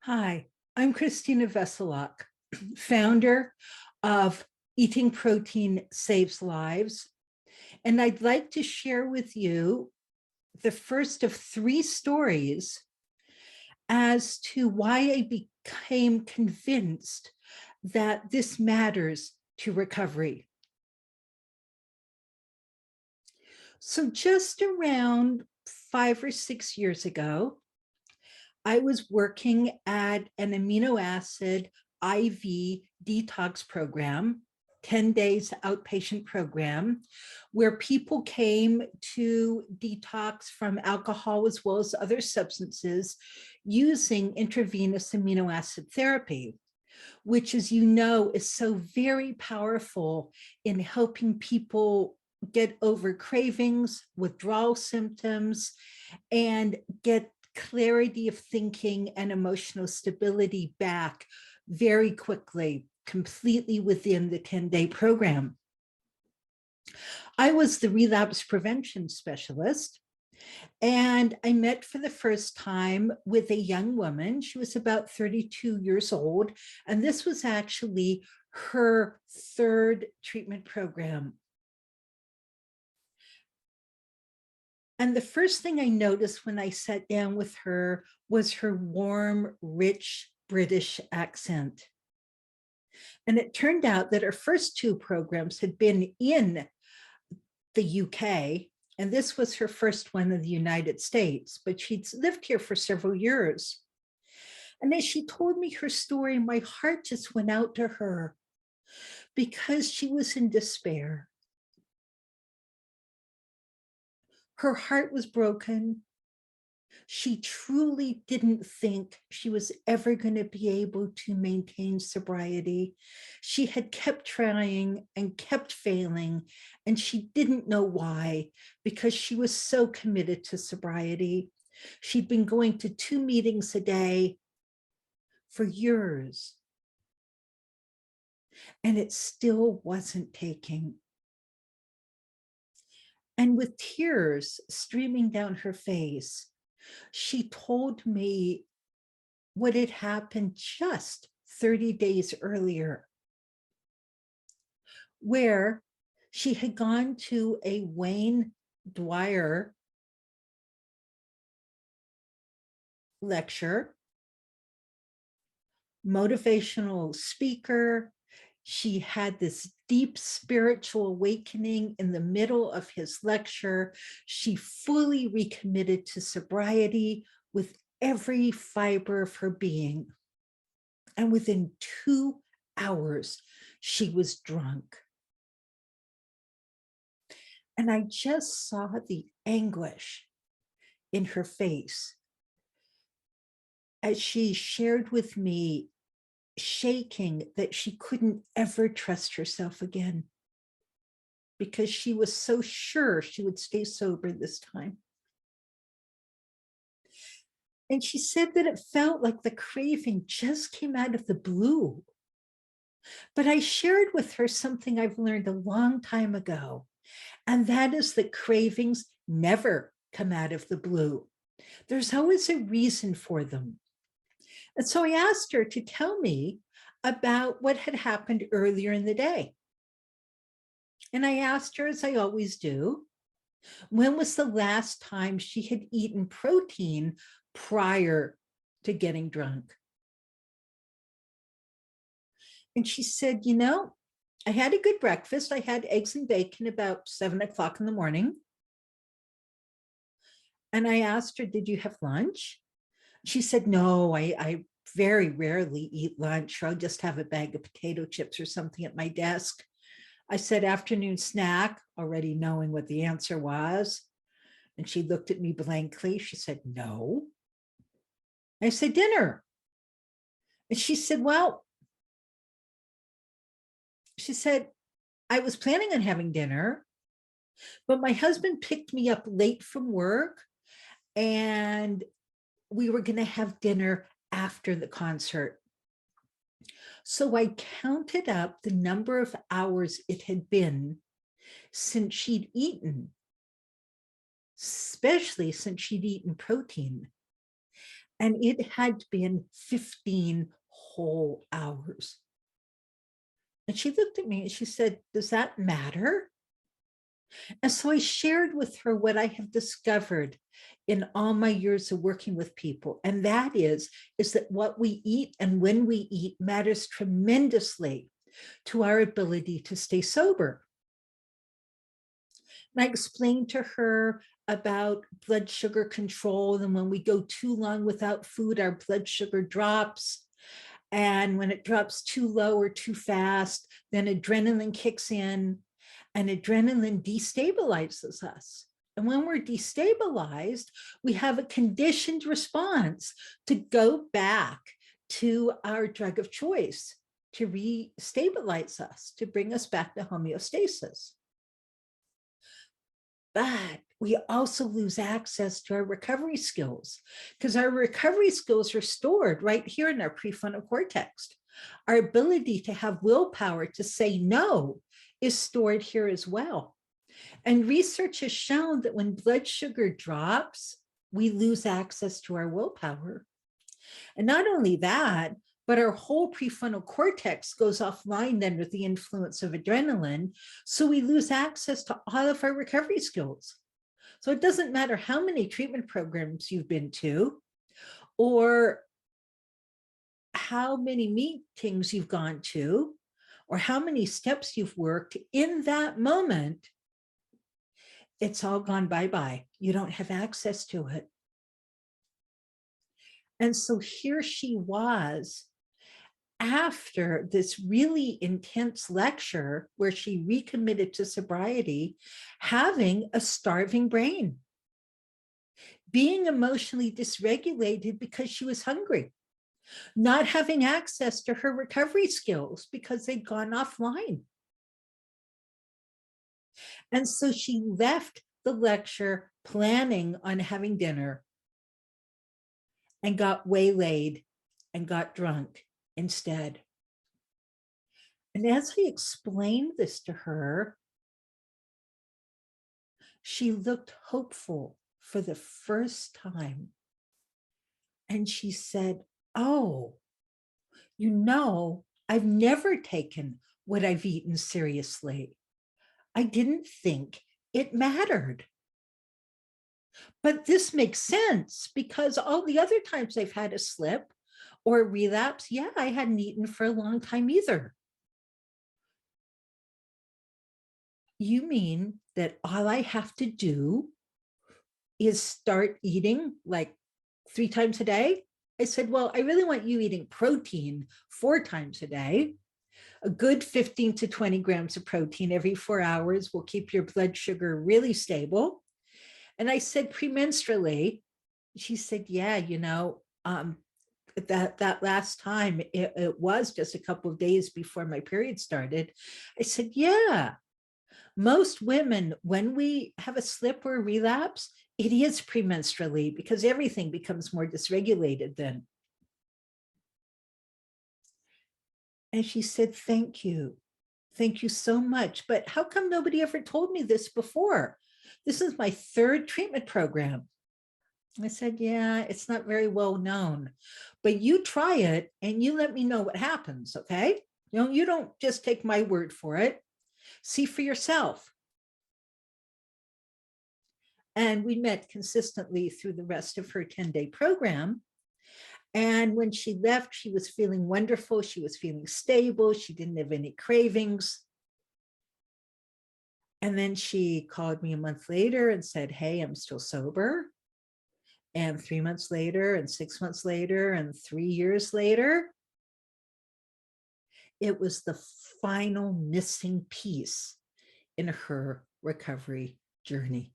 Hi, I'm Christina Veselak, founder of Eating Protein Saves Lives. And I'd like to share with you the first of three stories as to why I became convinced that this matters to recovery. So just around 5 or 6 years ago, I was working at an amino acid IV detox program, 10 days outpatient program, where people came to detox from alcohol as well as other substances using intravenous amino acid therapy, which, as you know, is so very powerful in helping people get over cravings, withdrawal symptoms, and get clarity of thinking and emotional stability back very quickly, completely within the 10-day program. I was the relapse prevention specialist, and I met for the first time with a young woman. She was about 32 years old, and this was actually her third treatment program. And the first thing I noticed when I sat down with her was her warm, rich British accent. And it turned out that her first two programs had been in the UK, and this was her first one in the United States, but she'd lived here for several years. And as she told me her story, my heart just went out to her because she was in despair. Her heart was broken. She truly didn't think she was ever going to be able to maintain sobriety. She had kept trying and kept failing, and she didn't know why, because she was so committed to sobriety. She'd been going to 2 meetings a day for years, and it still wasn't taking. And with tears streaming down her face, she told me what had happened just 30 days earlier, where she had gone to a Wayne Dwyer lecture, motivational speaker. She had this deep spiritual awakening in the middle of his lecture. She fully recommitted to sobriety with every fiber of her being. And within 2 hours, she was drunk. And I just saw the anguish in her face as she shared with me, shaking, that she couldn't ever trust herself again because she was so sure she would stay sober this time. And she said that it felt like the craving just came out of the blue. But I shared with her something I've learned a long time ago, and that is that cravings never come out of the blue. There's always a reason for them. And so I asked her to tell me about what had happened earlier in the day. And I asked her, as I always do, when was the last time she had eaten protein prior to getting drunk? And she said, I had a good breakfast. I had eggs and bacon about 7 o'clock in the morning. And I asked her, did you have lunch? She said, no, I very rarely eat lunch. I'll just have a bag of potato chips or something at my desk. I said, afternoon snack, already knowing what the answer was. And she looked at me blankly. She said, no. I said, dinner. And she said, she said, I was planning on having dinner, but my husband picked me up late from work and we were going to have dinner after the concert. So I counted up the number of hours it had been since she'd eaten, especially since she'd eaten protein. And it had been 15 whole hours. And she looked at me and she said, "Does that matter?" And so I shared with her what I have discovered in all my years of working with people. And that is that what we eat and when we eat matters tremendously to our ability to stay sober. And I explained to her about blood sugar control. And when we go too long without food, our blood sugar drops. And when it drops too low or too fast, then adrenaline kicks in, and adrenaline destabilizes us. And when we're destabilized, we have a conditioned response to go back to our drug of choice, to restabilize us, to bring us back to homeostasis. But we also lose access to our recovery skills because our recovery skills are stored right here in our prefrontal cortex. Our ability to have willpower to say no is stored here as well. And research has shown that when blood sugar drops, we lose access to our willpower. And not only that, but our whole prefrontal cortex goes offline under the influence of adrenaline. So we lose access to all of our recovery skills. So it doesn't matter how many treatment programs you've been to or how many meetings you've gone to or how many steps you've worked in that moment, it's all gone bye-bye. You don't have access to it. And so here she was after this really intense lecture where she recommitted to sobriety, having a starving brain, being emotionally dysregulated because she was hungry, not having access to her recovery skills because they'd gone offline. And so she left the lecture planning on having dinner and got waylaid and got drunk instead. And as I explained this to her, she looked hopeful for the first time. And she said, "Oh, you know, I've never taken what I've eaten seriously. I didn't think it mattered. But this makes sense because all the other times I've had a slip or a relapse, yeah, I hadn't eaten for a long time either." "You mean that all I have to do is start eating like 3 times a day?" I said, "Well, I really want you eating protein 4 times a day. A good 15 to 20 grams of protein every 4 hours will keep your blood sugar really stable." And I said, "Premenstrually?" She said, "Yeah, that last time it was just a couple of days before my period started." I said, "Yeah, most women, when we have a slip or a relapse, it is premenstrually because everything becomes more dysregulated then." And she said, "Thank you. Thank you so much. But how come nobody ever told me this before? This is my 3rd treatment program." I said, "Yeah, it's not very well known, but you try it and you let me know what happens, okay? You don't just take my word for it. See for yourself." And we met consistently through the rest of her 10-day program. And when she left, she was feeling wonderful. She was feeling stable. She didn't have any cravings. And then she called me a month later and said, "Hey, I'm still sober." And 3 months later, and 6 months later, and 3 years later, it was the final missing piece in her recovery journey.